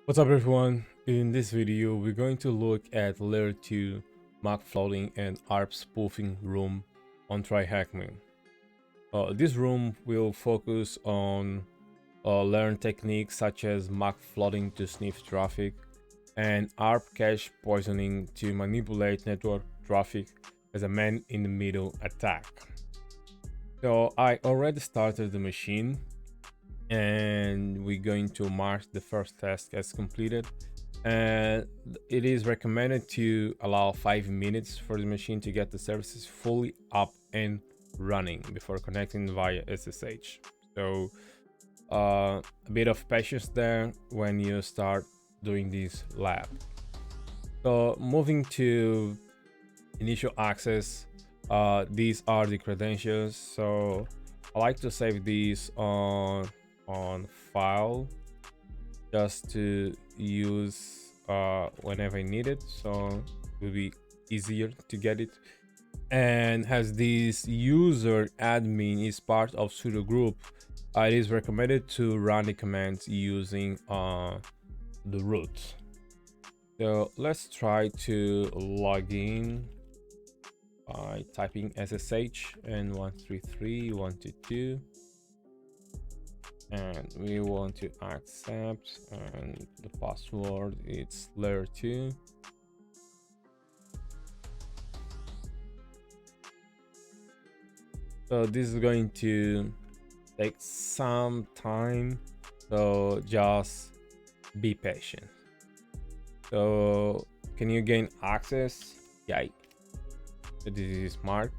What's up everyone? In this video we're going to look at layer 2 MAC flooding and ARP spoofing room on TryHackMe. This room will focus on learn techniques such as MAC flooding to sniff traffic and ARP cache poisoning to manipulate network traffic as a man-in-the-middle attack. So I already started the machine and we're going to mark the first task as completed, and it is recommended to allow 5 minutes for the machine to get the services fully up and running before connecting via SSH. So a bit of patience there when you start doing this lab. So moving to initial access, these are the credentials. So I like to save these on file just to use whenever I need it, so it will be easier to get it. And as this user admin is part of sudo group, it is recommended to run the commands using the root. So let's try to log in by typing SSH and 133.122, and we want to accept, and the password it's layer 2. So this is going to take some time, so just be patient. So can you gain access? Yeah, so this is marked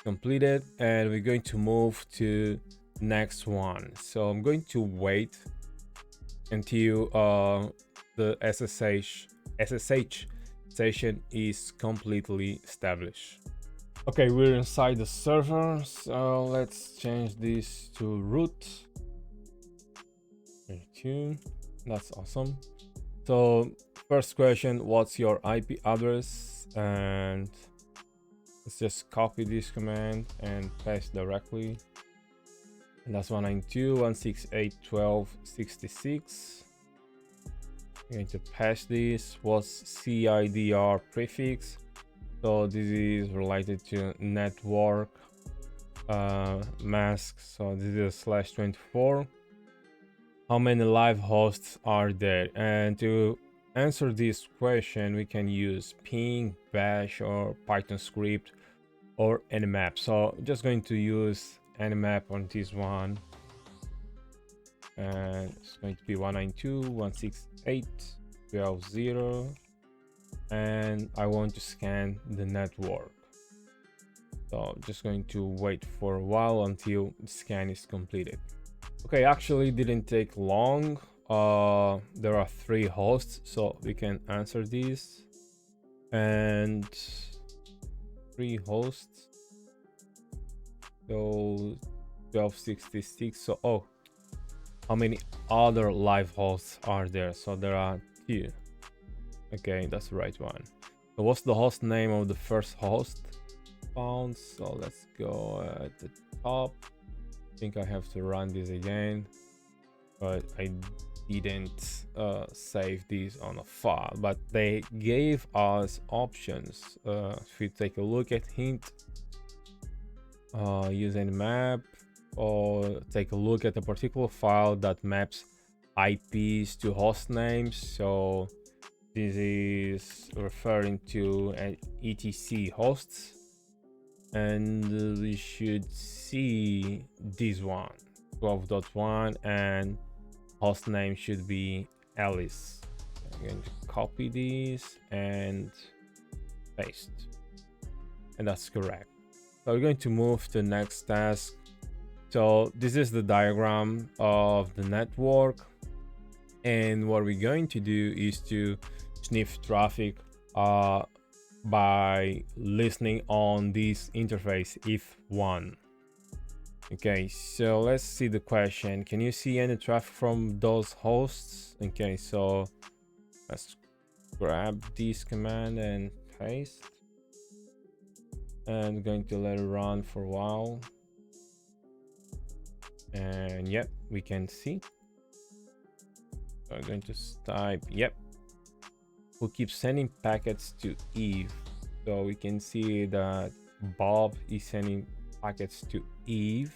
completed, and we're going to move to next one. So I'm going to wait until the SSH session is completely established. Okay, we're inside the server, so let's change this to root. 32. That's awesome. So first question, what's your IP address? And let's just copy this command and paste directly. And that's 192.168.12.66. I'm going to paste this. What's CIDR prefix? So this is related to network mask. So this is /24. How many live hosts are there? And to answer this question, we can use ping, bash, or Python script, or nmap. So I'm just going to use nmap on this one, and it's going to be 192.168.12.0, and I want to scan the network. So I'm just going to wait for a while until the scan is completed. Okay, actually didn't take long. There are 3 hosts, so we can answer these. And 3 hosts, so 1266. So how many other live hosts are there? So there are 2. Okay, that's the right one. So what's the host name of the first host found? So let's go at the top. I think I have to run this again, but I didn't save these on a file, but they gave us options. If we take a look at hint, use nmap, or take a look at a particular file that maps IPs to host names. So this is referring to an etc hosts, and we should see this one, 12.1, and host name should be Alice. I'm going to copy this and paste, and that's correct. So we're going to move to the next task. So this is the diagram of the network, and what we're going to do is to sniff traffic by listening on this interface if1. Okay, so let's see the question. Can you see any traffic from those hosts? Okay, so let's grab this command and paste, and going to let it run for a while. And yep, we can see. So I'm going to type, yep, who keeps sending packets to Eve. So we can see that Bob is sending packets to Eve.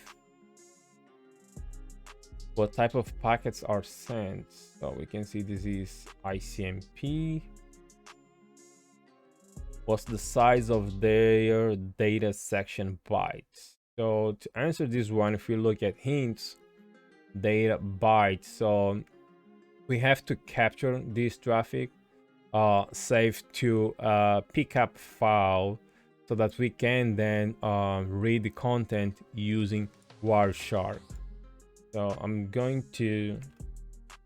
What type of packets are sent? So we can see this is ICMP. What's the size of their data section bytes? So to answer this one, if we look at hints, data bytes, so we have to capture this traffic, save to a pickup file, so that we can then read the content using Wireshark. So I'm going to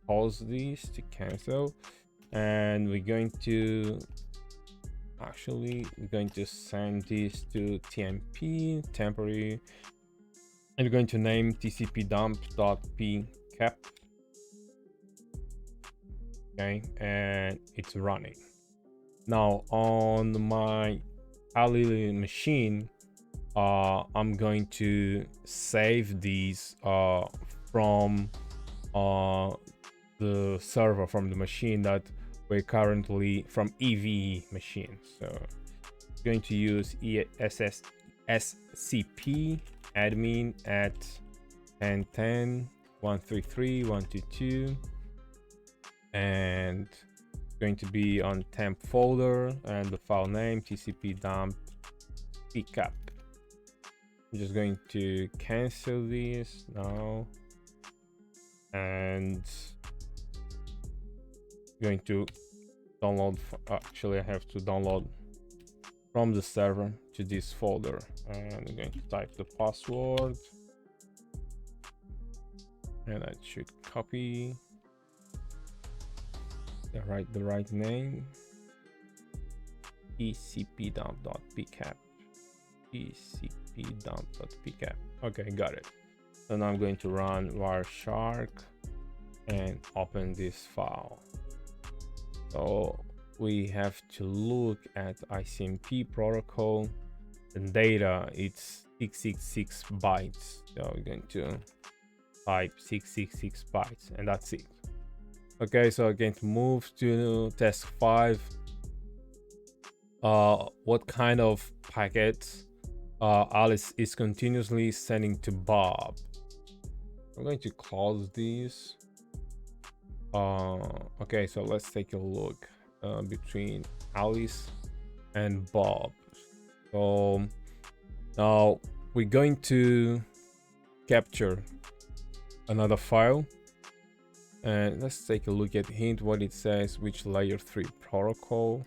pause this to cancel, and we're going to send this to TMP temporary, and we're going to name tcpdump.pcap. Okay, and it's running now on my Kali machine. I'm going to save these from the server, from the machine that we're currently from EVE machine. So I'm going to use SCP admin at 10.10.133.122, and it's going to be on temp folder, and the file name tcpdump pcap. I'm just going to cancel this now, and going to download. Actually, I have to download from the server to this folder, and I'm going to type the password, and I should copy the right name, tcpdump.pcap. tcpdump.pcap. Okay, got it. So now I'm going to run Wireshark and open this file. So we have to look at ICMP protocol. The data, it's 666 bytes. So we're going to type 666 bytes, and that's it. Okay, so I'm going to move to task 5. What kind of packets Alice is continuously sending to Bob? I'm going to close these. Okay, so let's take a look between Alice and Bob. So now we're going to capture another file, and let's take a look at hint what it says, which layer 3 protocol.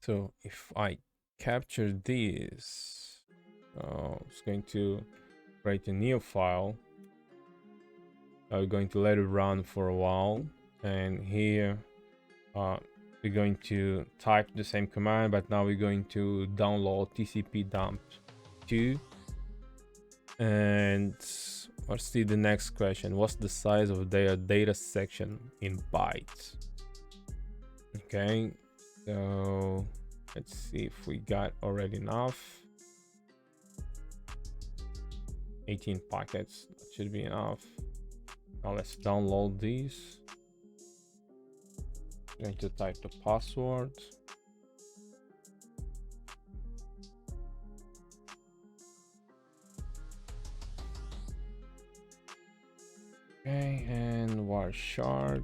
So if I capture this, it's going to create a new file. I'm going to let it run for a while, and here we're going to type the same command, but now we're going to download tcpdump2. And let's see the next question. What's the size of their data section in bytes? Okay, so let's see if we got already enough. 18 packets, that should be enough. Now let's download these. I'm going to type the password. Okay, and Wireshark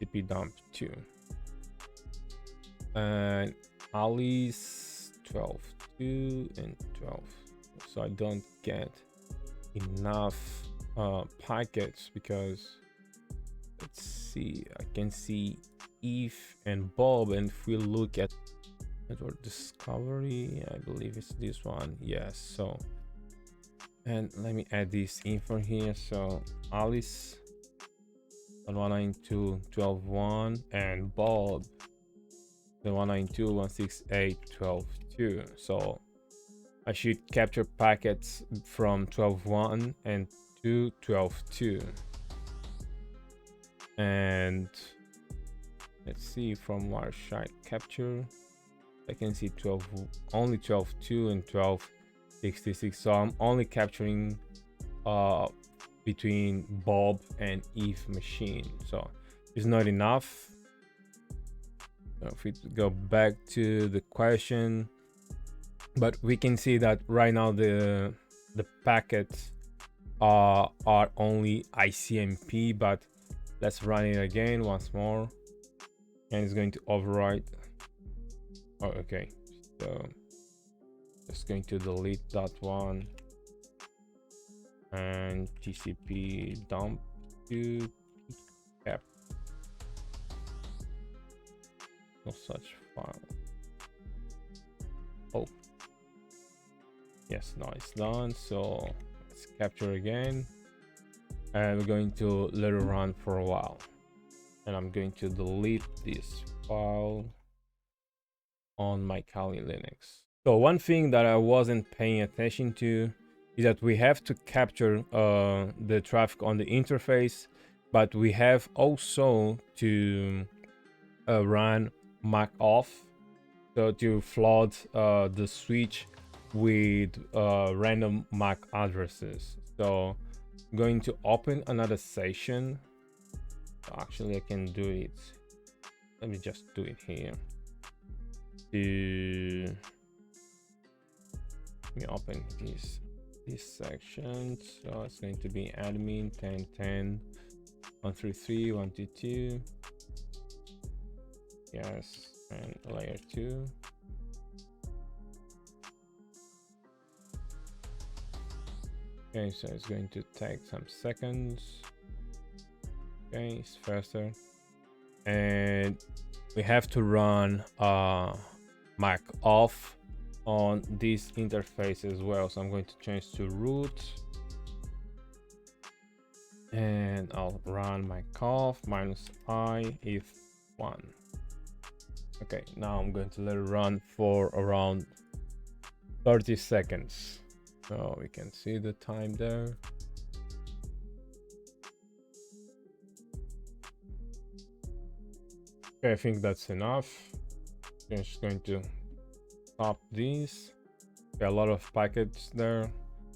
tcpdump2, and Alice 12.2 and 12. So I don't get enough packets, because let's see, I can see Eve and Bob, and if we look at network discovery, I believe it's this one. Yes. So, and let me add this info here. So Alice 192.12.1 and Bob 192.168.12.2. So I should capture packets from 12.1 and to 12.2. And let's see, from Wireshark capture, I can see only 12.2 and 12.66. So I'm only capturing between Bob and Eve machine. So it's not enough. So if we go back to the question, but we can see that right now the packets are only ICMP, but let's run it again once more, and it's going to overwrite. Oh, okay, so just going to delete that one and tcpdump to cap. No such file. Oh, yes, now it's done. So let's capture again, and we're going to let it run for a while, and I'm going to delete this file on my Kali Linux. So one thing that I wasn't paying attention to is that we have to capture the traffic on the interface, but we have also to run MAC off, so to flood the switch with random MAC addresses. So I'm going to open another session. Actually, I can do it. Let me just do it here. Let me open this section. So it's going to be admin 1010 133 122. Yes, and layer 2. Okay, so it's going to take some seconds. Okay, it's faster, and we have to run Mac off on this interface as well. So I'm going to change to root, and I'll run Mac off -I if 1. Okay, now I'm going to let it run for around 30 seconds. So we can see the time there. Okay, I think that's enough. I'm just going to stop these. Okay, a lot of packets there.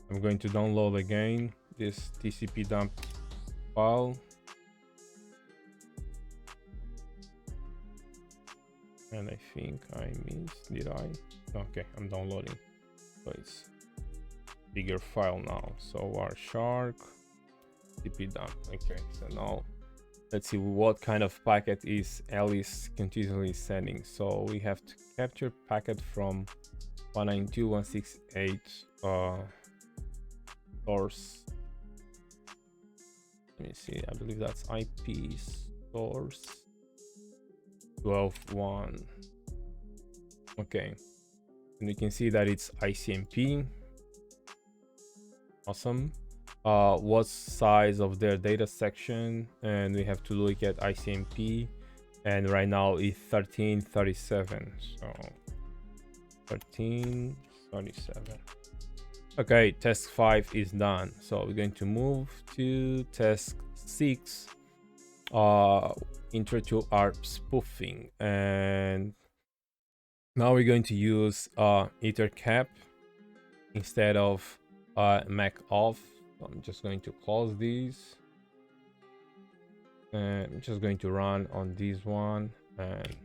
I'm going to download again this tcpdump file. And I think I missed, did I? Okay, I'm downloading. So it's bigger file now. So /shark tcpdump. Okay, so now let's see what kind of packet is Alice continuously sending. So we have to capture packet from 192.168 source. Let me see, I believe that's IP source 12.1. Okay, and you can see that it's ICMP. Awesome. What size of their data section, and we have to look at ICMP, and right now it's 1337. So 1337. Okay, task 5 is done. So we're going to move to task 6, intro to ARP spoofing, and now we're going to use ethercap instead of Mac off. So I'm just going to close these, and I'm just going to run on this one and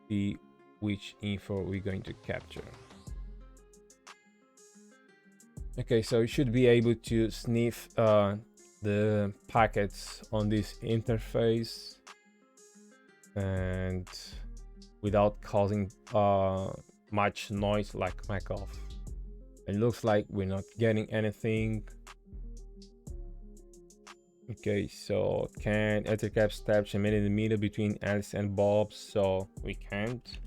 see which info we're going to capture. Okay, so you should be able to sniff the packets on this interface and without causing much noise like Mac off. It looks like we're not getting anything. Okay, so can ethercap establish a millimeter between Alice and Bob? So we can't.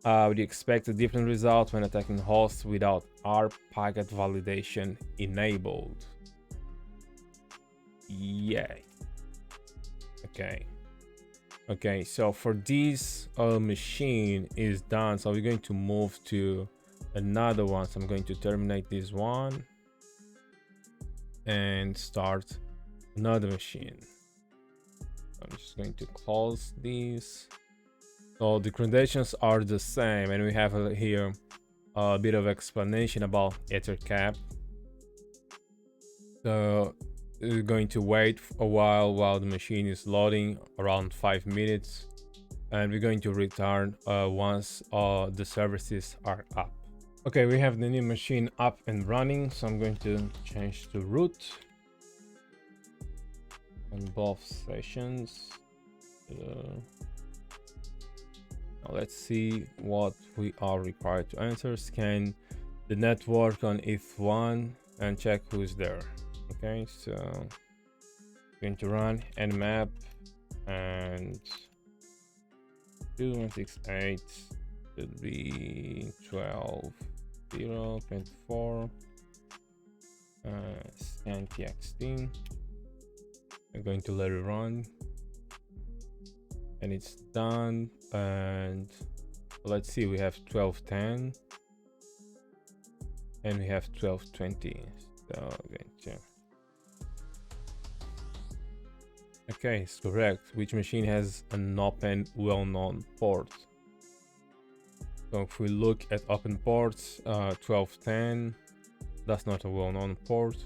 Would you expect a different result when attacking hosts without ARP packet validation enabled? Yeah. Okay, so for this machine is done, so we're going to move to another one. So I'm going to terminate this one and start another machine. I'm just going to close these. So the credentials are the same, and we have here a bit of explanation about ethercap. So we're going to wait a while the machine is loading, around 5 minutes, and we're going to return once the services are up. Okay, we have the new machine up and running, so I'm going to change to root on both sessions. Now let's see what we are required to answer. Scan the network on ETH1 and check who's there. Okay, so going to run nmap and 2168 should be 12.0.4 scan txt. I'm going to let it run and it's done. And let's see, we have 1210 and we have 1220. So I'm going to, okay, it's correct. Which machine has an open well-known port? So if we look at open ports, 1210, that's not a well-known port.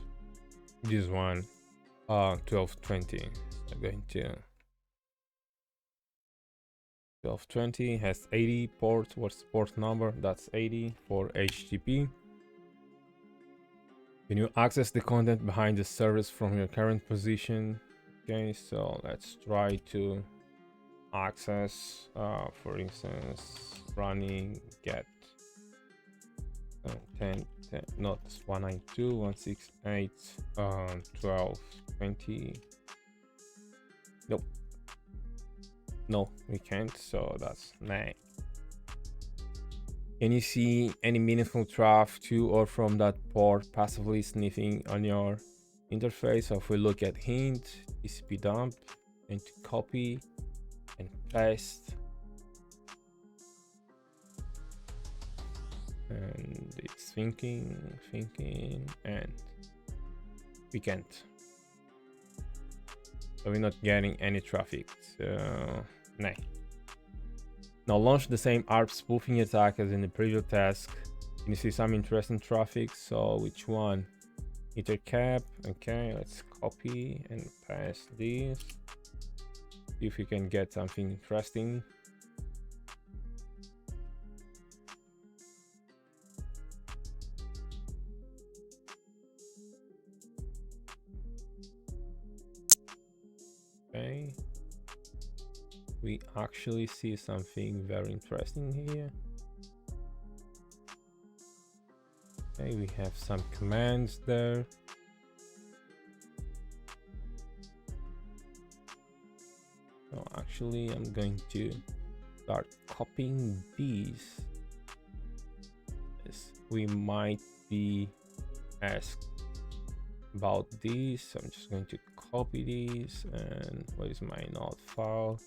This one, 1220. So I'm going to 1220 has 80 ports. What's the port number? That's 80 for HTTP. Can you access the content behind the service from your current position? Okay, so let's try to access, for instance, running get 10, not 192.168.12.20. Nope. No, we can't, so that's 9. Can you see any meaningful traffic to or from that port passively sniffing on your interface? So if we look at hint, tcpdump, and to copy and paste, and it's thinking, and we can't. So we're not getting any traffic. So, nah. Now launch the same ARP spoofing attack as in the previous task. Can you see some interesting traffic? So which one? Ethercap. Okay, let's copy and paste this. See if we can get something interesting. Okay, we actually see something very interesting here. Okay, we have some commands there. So actually I'm going to start copying these, as we might be asked about these. So I'm just going to copy these, and where is my node file?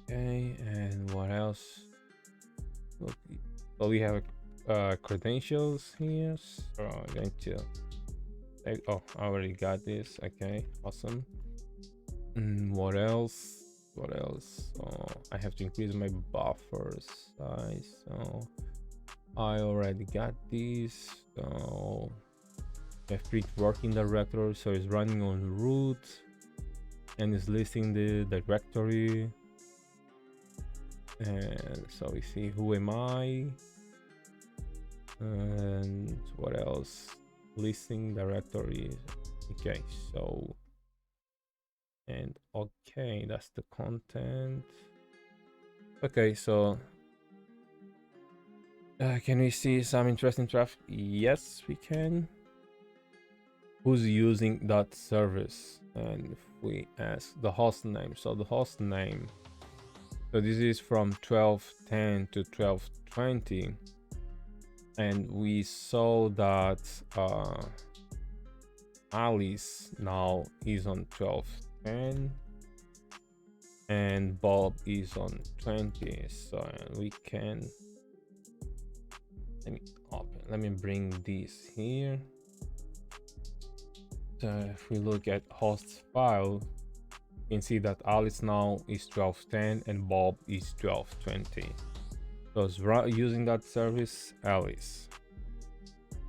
Okay, and what else? Look, so we have credentials here, so I'm going to take, oh, I already got this. Okay, awesome. What else? Oh, I have to increase my buffer size, so I already got these. So I have create working directory, so it's running on root and it's listing the directory. And so we see who am I, and what else? Listing directory. Okay, so, and okay, that's the content. Okay, so can we see some interesting traffic? Yes, we can. Who's using that service? And if we ask the host name, so the host name, so this is from 1210 to 1220, and we saw that Alice now is on 1210 and Bob is on 20. So we can, let me bring this here. So if we look at host file, you can see that Alice now is 1210 and Bob is 1220. So it's using that service, Alice.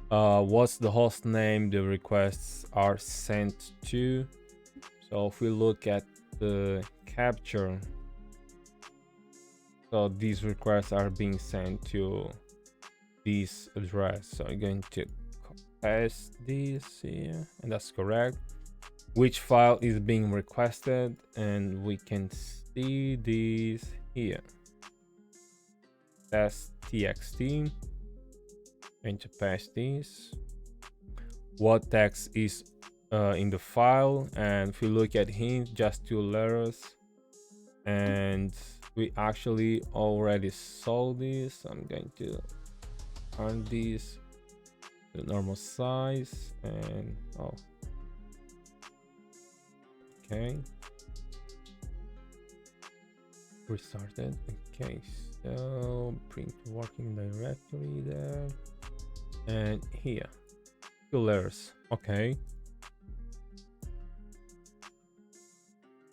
what's the host name the requests are sent to. So if we look at the capture, so these requests are being sent to this address. So I'm going to paste this here, and that's correct. Which file is being requested, and we can see this here. That's txt. Going to paste this. What text is in the file, and if we look at hint, just 2 letters, and we actually already saw this. I'm going to turn this to normal size, and okay, restarted. Okay, so print working directory there, and here 2 letters. Okay,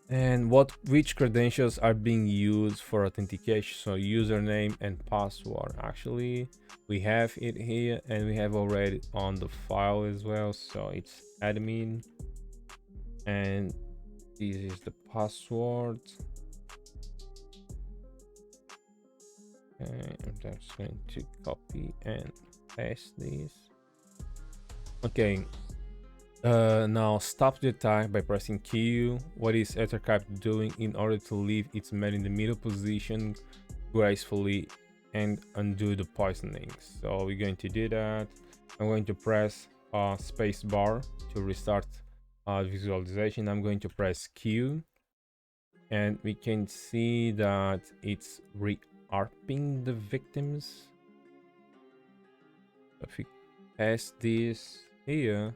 and which credentials are being used for authentication? So username and password. Actually, we have it here, and we have already on the file as well. So it's admin, and this is the password. Okay, I'm just going to copy and paste this. Okay, now stop the attack by pressing Q. What is Ethercap doing in order to leave its man in the middle position gracefully and undo the poisoning? So we're going to do that. I'm going to press space bar to restart visualization. I'm going to press Q, and we can see that it's re-ARPing the victims. If we paste this here,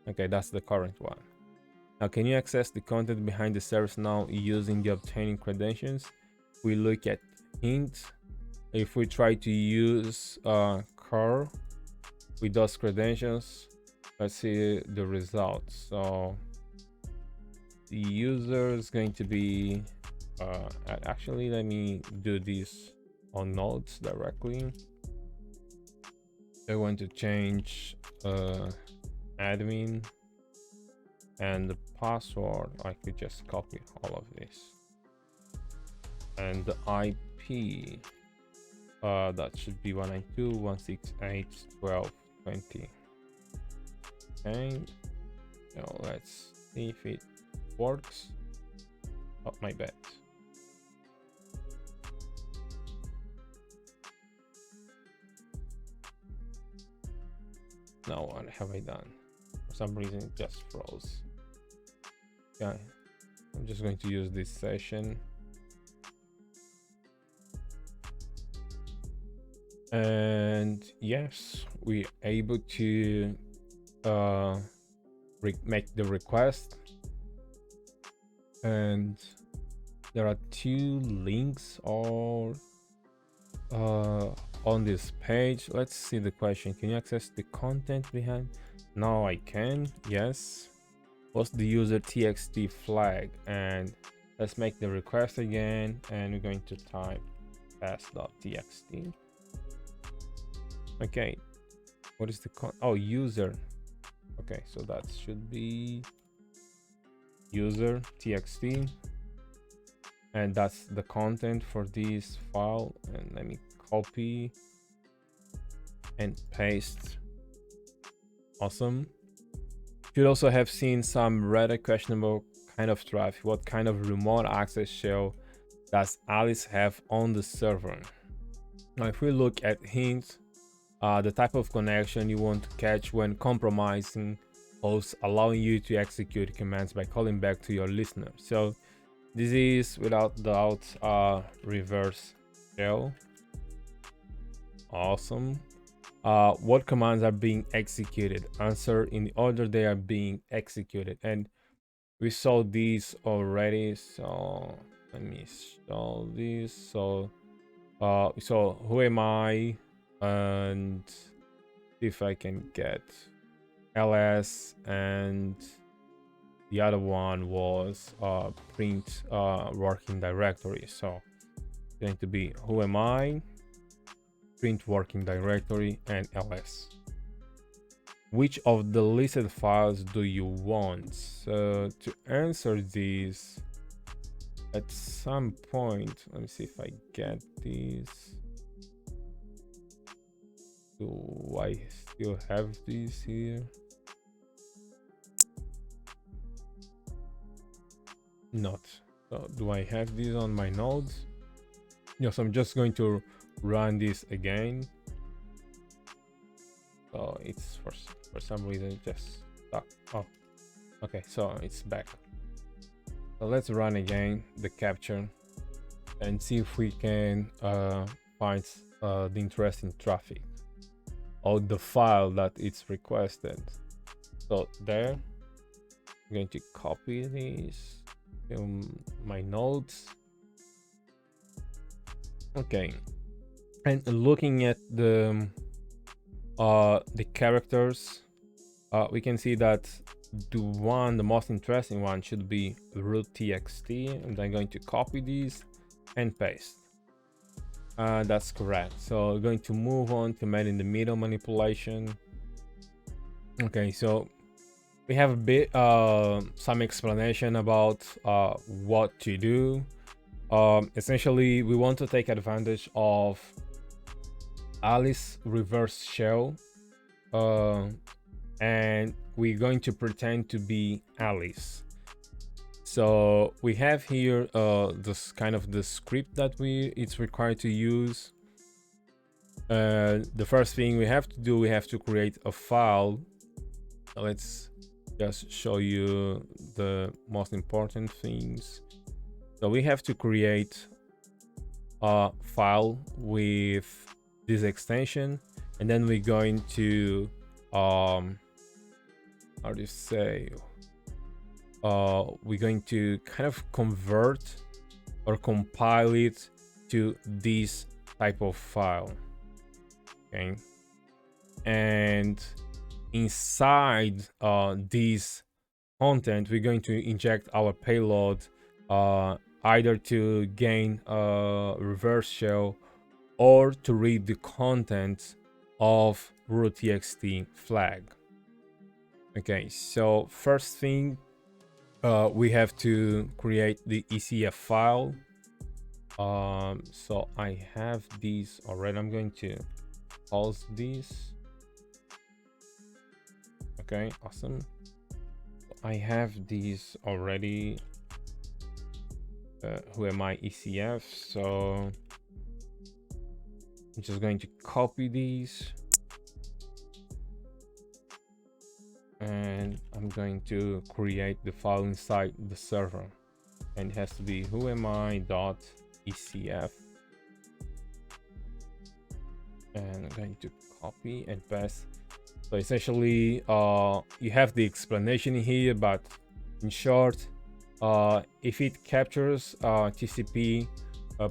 okay, that's the current one. Now, can you access the content behind the service now using the obtaining credentials? We look at hint. If we try to use car with those credentials, let's see the results. So the user is going to be actually, let me do this on notes directly. I want to change admin, and the password, I could just copy all of this, and the IP, that should be 192.168.12.20. Okay, now let's see if it works. Oh, my bad. Now what have I done? For some reason it just froze. Yeah, I'm just going to use this session, and yes, we're able to make the request, and there are 2 links or on this page. Let's see the question. Can you access the content behind? Now I can. Yes. What's the user txt flag? And let's make the request again, and we're going to type pass.txt. okay, what is the user? Okay, so that should be user txt, and that's the content for this file. And let me copy and paste. Awesome. Should also have seen some rather questionable kind of traffic. What kind of remote access shell does Alice have on the server? Now, if we look at hints, the type of connection you want to catch when compromising hosts, allowing you to execute commands by calling back to your listener. So this is without doubt reverse shell. Awesome. What commands are being executed? Answer in the order they are being executed, and we saw these already. So let me show this. So who am I? And if I can get ls, and the other one was print working directory. So it's going to be who am I, print working directory, and ls. which of the listed files do you want? So to answer this, at some point, let me see if I get this. Do I still have these here? Not. So do I have these on my nodes? Yes, I'm just going to run this again. So it's for some reason just stuck. Oh, okay, so it's back. So let's run again the capture and see if we can find the interesting traffic or the file that it's requested. So there, I'm going to copy this to my nodes. Okay, and looking at the characters, we can see that the most interesting one should be root.txt, and I'm going to copy these and paste. That's correct. So we're going to move on to man in the middle manipulation. Okay, so we have a bit some explanation about what to do. Essentially, we want to take advantage of Alice reverse shell, and we're going to pretend to be Alice. So we have here this kind of the script that it's required to use. The first thing we have to do, we have to create a file. Let's just show you the most important things. So we have to create a file with this extension, and then we're going to how do you say, we're going to kind of convert or compile it to this type of file. Okay, and inside this content, we're going to inject our payload, either to gain a reverse shell or to read the content of root.txt flag. Okay, so first thing, we have to create the ECF file. So I have these already. I'm going to pause this. Okay, awesome. I have these already. Who am I? ECF. So I'm just going to copy these, and I'm going to create the file inside the server, and it has to be whoami.ecf, and I'm going to copy and paste. So essentially, you have the explanation here, but in short, if it captures TCP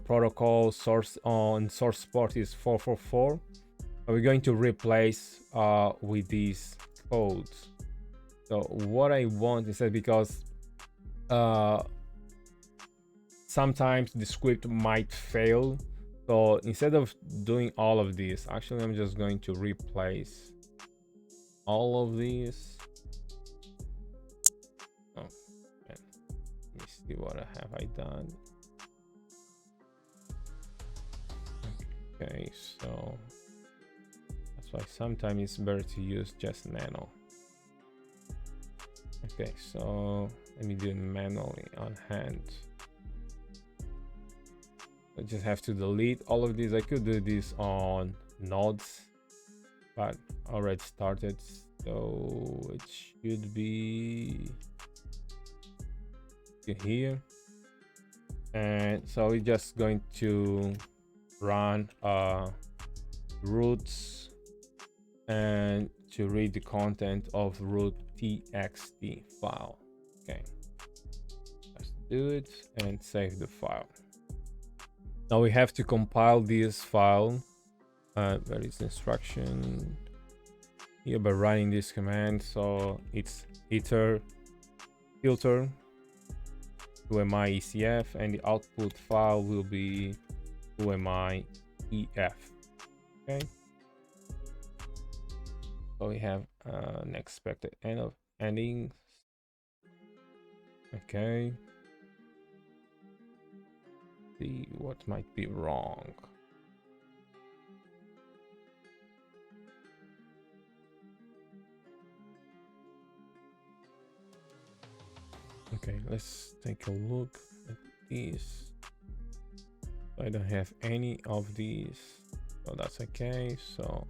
protocol source on source port is 444, we're going to replace with these codes. So what I want instead, because sometimes the script might fail, so instead of doing all of this, actually I'm just going to replace all of these. Oh, man. Let me see what have I done. Okay, so that's why sometimes it's better to use just nano. Okay, so let me do it manually on hand. I just have to delete all of these. I could do this on nodes, but already started, so it should be here. And so we're just going to run roots and to read the content of root.txt file. Okay, let's do it and save the file. Now we have to compile this file. There is instruction here by running this command. So it's iter filter whoami.ecf, and the output file will be whoami.ef. Okay, so we have unexpected endings. Okay. See what might be wrong. Okay, let's take a look at these. I don't have any of these, so that's okay. So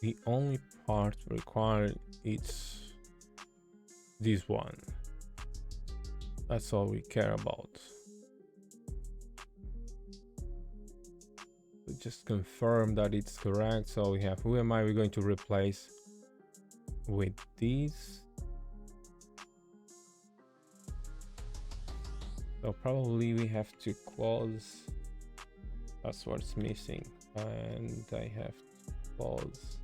the only part required is this one. That's all we care about. So just confirm that it's correct. So we have who am I? We're going to replace with these. So probably we have to close. That's what's missing, and I have to close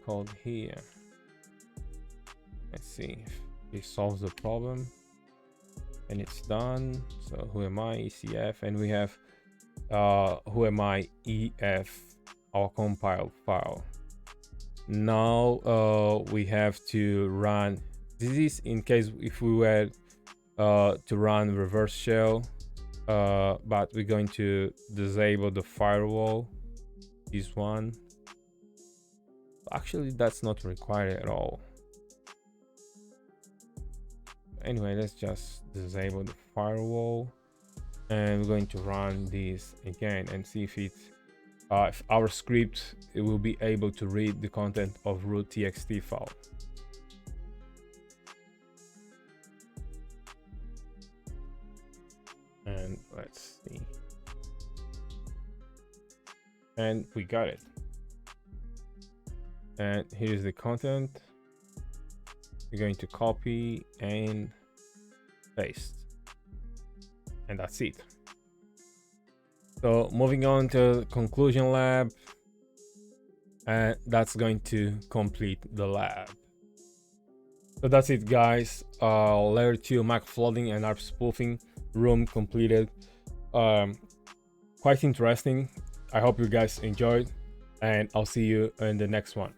code here. Let's see if this solves the problem, and it's done. So who am I? ECF, and we have who am I? EF, our compiled file. Now we have to run. This is in case if we were to run reverse shell, but we're going to disable the firewall, this one. Actually, that's not required at all. Anyway, let's just disable the firewall, and we're going to run this again and see if if our script will be able to read the content of root.txt file. And let's see, and we got it. And here's the content. We're going to copy and paste, and that's it. So moving on to the conclusion lab, and that's going to complete the lab. So that's it, guys. Layer 2 MAC flooding and ARP spoofing room completed. Quite interesting. I hope you guys enjoyed, and I'll see you in the next one.